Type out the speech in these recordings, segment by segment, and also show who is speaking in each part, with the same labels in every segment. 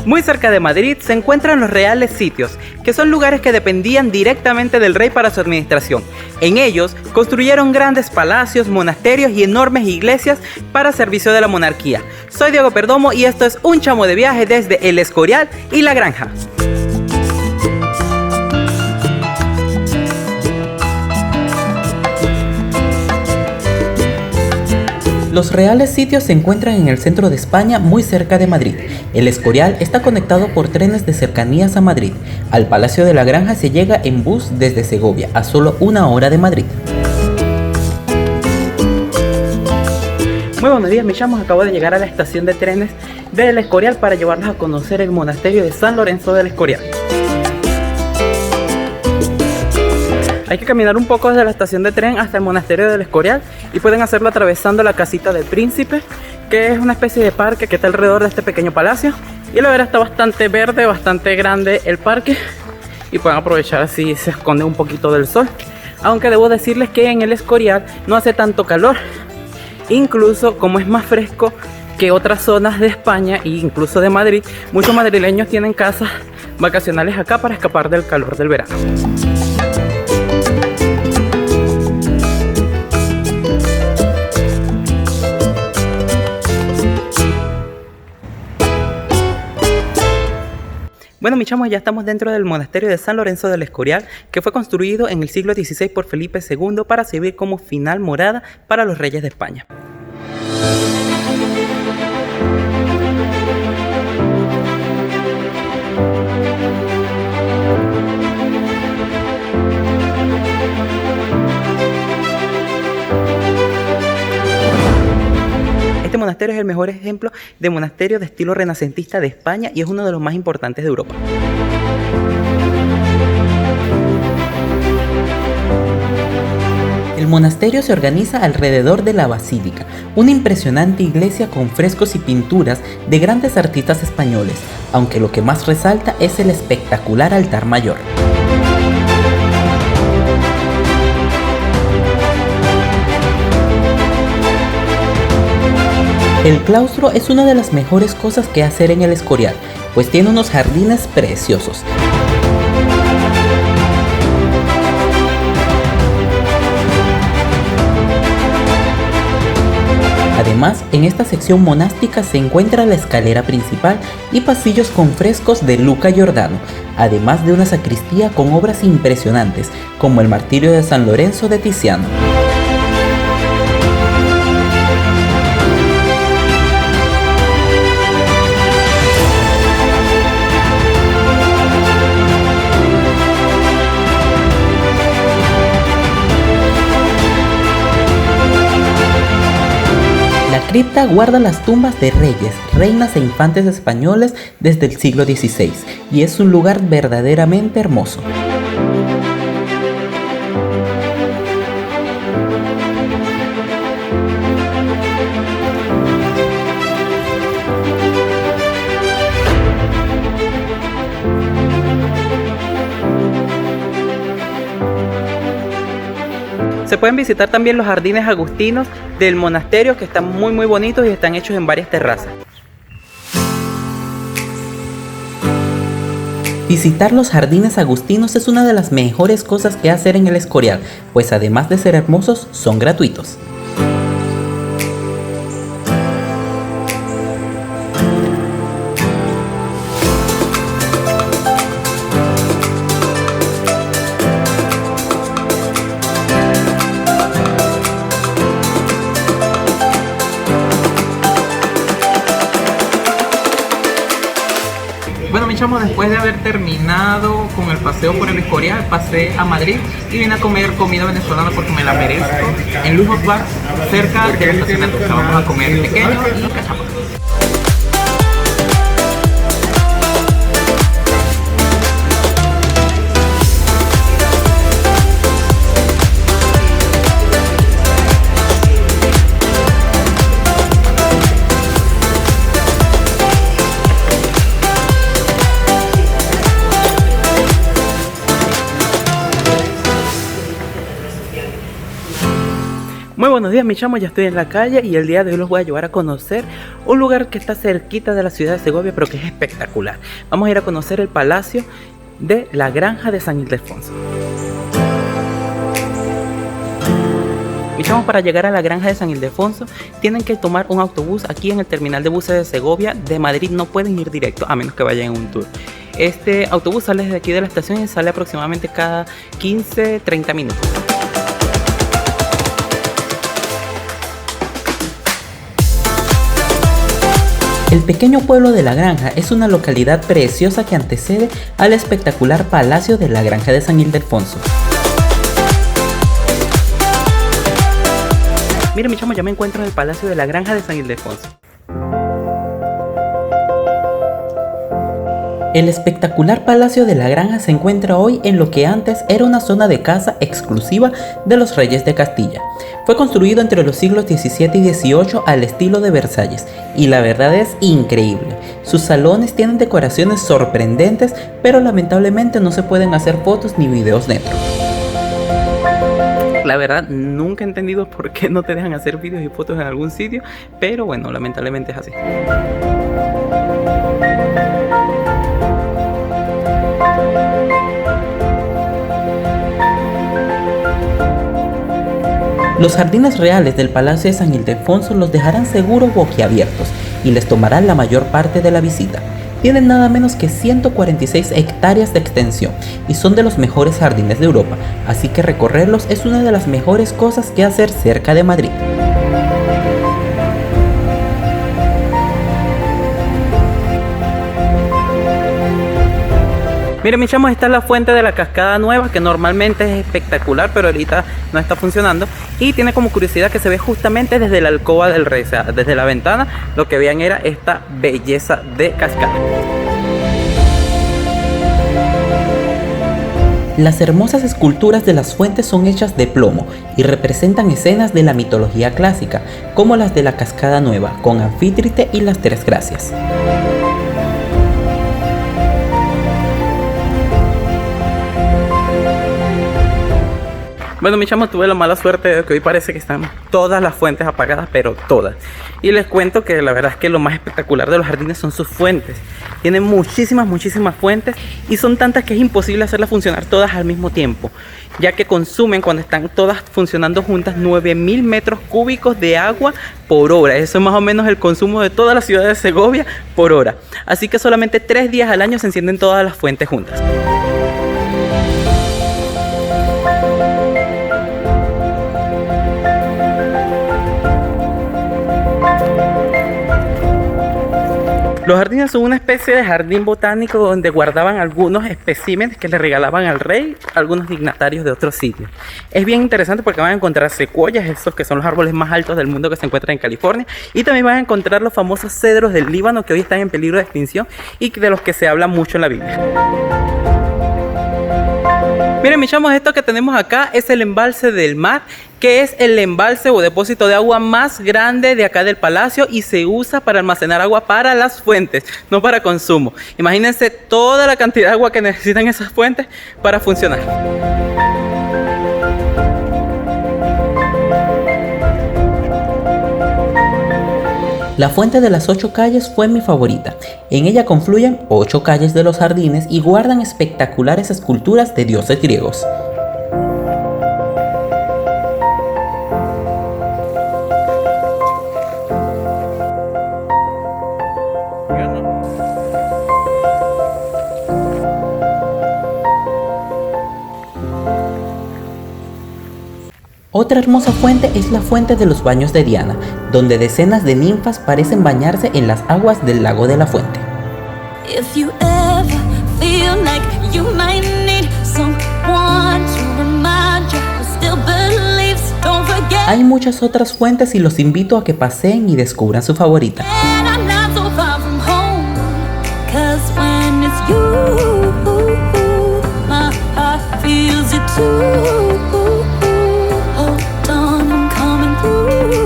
Speaker 1: Muy cerca de Madrid se encuentran los Reales Sitios, que son lugares que dependían directamente del rey para su administración. En ellos construyeron grandes palacios, monasterios y enormes iglesias para servicio de la monarquía. Soy Diego Perdomo y esto es un chamo de viaje desde El Escorial y La Granja. Los Reales Sitios se encuentran en el centro de España, muy cerca de Madrid. El Escorial está conectado por trenes de cercanías a Madrid. Al Palacio de la Granja se llega en bus desde Segovia, a solo 1 hora de Madrid. Muy buenos días, mis chamos. Acabo de llegar a la estación de trenes del Escorial para llevarlos a conocer el monasterio de San Lorenzo del Escorial. Hay que caminar un poco desde la estación de tren hasta el monasterio del Escorial y pueden hacerlo atravesando la casita del príncipe, que es una especie de parque que está alrededor de este pequeño palacio. Y la verdad está bastante verde, bastante grande el parque y pueden aprovechar así, se esconde un poquito del sol. Aunque debo decirles que en el Escorial no hace tanto calor, incluso como es más fresco que otras zonas de España e incluso de Madrid, muchos madrileños tienen casas vacacionales acá para escapar del calor del verano. Bueno, mis chamos, ya estamos dentro del monasterio de San Lorenzo del Escorial, que fue construido en el siglo XVI por Felipe II para servir como final morada para los reyes de España. Este monasterio es el mejor ejemplo de monasterio de estilo renacentista de España y es uno de los más importantes de Europa. El monasterio se organiza alrededor de la basílica, una impresionante iglesia con frescos y pinturas de grandes artistas españoles, aunque lo que más resalta es el espectacular altar mayor. El claustro es una de las mejores cosas que hacer en el Escorial, pues tiene unos jardines preciosos. Además, en esta sección monástica se encuentra la escalera principal y pasillos con frescos de Luca Giordano, además de una sacristía con obras impresionantes, como el Martirio de San Lorenzo de Tiziano. La cripta guarda las tumbas de reyes, reinas e infantes españoles desde el siglo XVI y es un lugar verdaderamente hermoso. Se pueden visitar también los jardines agustinos del monasterio, que están muy bonitos y están hechos en varias terrazas. Visitar los jardines agustinos es una de las mejores cosas que hacer en el Escorial, pues además de ser hermosos, son gratuitos. Bueno, mis chamos, después de haber terminado con el paseo por el Escorial, pasé a Madrid y vine a comer comida venezolana porque me la merezco en Lujos Bar, cerca de la estación de tren. Vamos a comer pequeño y cachapa. Muy buenos buenos días, mis chamos, ya estoy en la calle y el día de hoy los voy a llevar a conocer un lugar que está cerquita de la ciudad de Segovia, pero que es espectacular. Vamos a ir a conocer el Palacio de la Granja de San Ildefonso. Mis chamos, para llegar a la Granja de San Ildefonso tienen que tomar un autobús aquí en el terminal de buses de Segovia. De Madrid no pueden ir directo a menos que vayan en un tour. Este autobús sale desde aquí de la estación y sale aproximadamente cada 15-30 minutos. El pequeño pueblo de La Granja es una localidad preciosa que antecede al espectacular Palacio de la Granja de San Ildefonso. Miren, mi chamo, ya me encuentro en el Palacio de la Granja de San Ildefonso. El espectacular Palacio de la Granja se encuentra hoy en lo que antes era una zona de caza exclusiva de los reyes de Castilla. Fue construido entre los siglos XVII y XVIII al estilo de Versalles y la verdad es increíble. Sus salones tienen decoraciones sorprendentes, pero lamentablemente no se pueden hacer fotos ni videos dentro. La verdad, nunca he entendido por qué no te dejan hacer videos y fotos en algún sitio, pero bueno, lamentablemente es así. Los jardines reales del Palacio de San Ildefonso los dejarán seguros boquiabiertos y les tomarán la mayor parte de la visita. Tienen nada menos que 146 hectáreas de extensión y son de los mejores jardines de Europa, así que recorrerlos es una de las mejores cosas que hacer cerca de Madrid. Miren, mis chamos, esta es la fuente de la Cascada Nueva, que normalmente es espectacular, pero ahorita no está funcionando. Y tiene como curiosidad que se ve justamente desde la alcoba del rey, o sea, desde la ventana, lo que vean era esta belleza de cascada. Las hermosas esculturas de las fuentes son hechas de plomo y representan escenas de la mitología clásica, como las de la Cascada Nueva, con Anfítrite y las Tres Gracias. Bueno, mi chamo, tuve la mala suerte de que hoy parece que están todas las fuentes apagadas, pero todas. Y les cuento que la verdad es que lo más espectacular de los jardines son sus fuentes. Tienen muchísimas fuentes y son tantas que es imposible hacerlas funcionar todas al mismo tiempo, ya que consumen, cuando están todas funcionando juntas, 9.000 metros cúbicos de agua por hora. Eso es más o menos el consumo de toda la ciudad de Segovia por hora. Así que solamente 3 días al año se encienden todas las fuentes juntas. Los jardines son una especie de jardín botánico donde guardaban algunos especímenes que le regalaban al rey algunos dignatarios de otros sitios. Es bien interesante porque van a encontrar secuoyas, esos que son los árboles más altos del mundo que se encuentran en California, y también van a encontrar los famosos cedros del Líbano que hoy están en peligro de extinción y de los que se habla mucho en la Biblia. Miren, mis chamos, esto que tenemos acá es el embalse del mar, que es el embalse o depósito de agua más grande de acá del palacio y se usa para almacenar agua para las fuentes, no para consumo. Imagínense toda la cantidad de agua que necesitan esas fuentes para funcionar. La fuente de las 8 calles fue mi favorita. En ella confluyen 8 calles de los jardines y guardan espectaculares esculturas de dioses griegos. Otra hermosa fuente es la fuente de los baños de Diana, donde decenas de ninfas parecen bañarse en las aguas del lago de la fuente. Hay muchas otras fuentes y los invito a que paseen y descubran su favorita.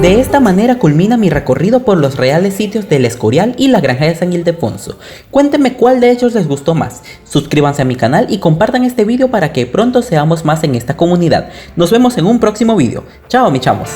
Speaker 1: De esta manera culmina mi recorrido por los reales sitios del Escorial y la Granja de San Ildefonso. Cuéntenme cuál de ellos les gustó más. Suscríbanse a mi canal y compartan este video para que pronto seamos más en esta comunidad. Nos vemos en un próximo video. Chao, mis chamos.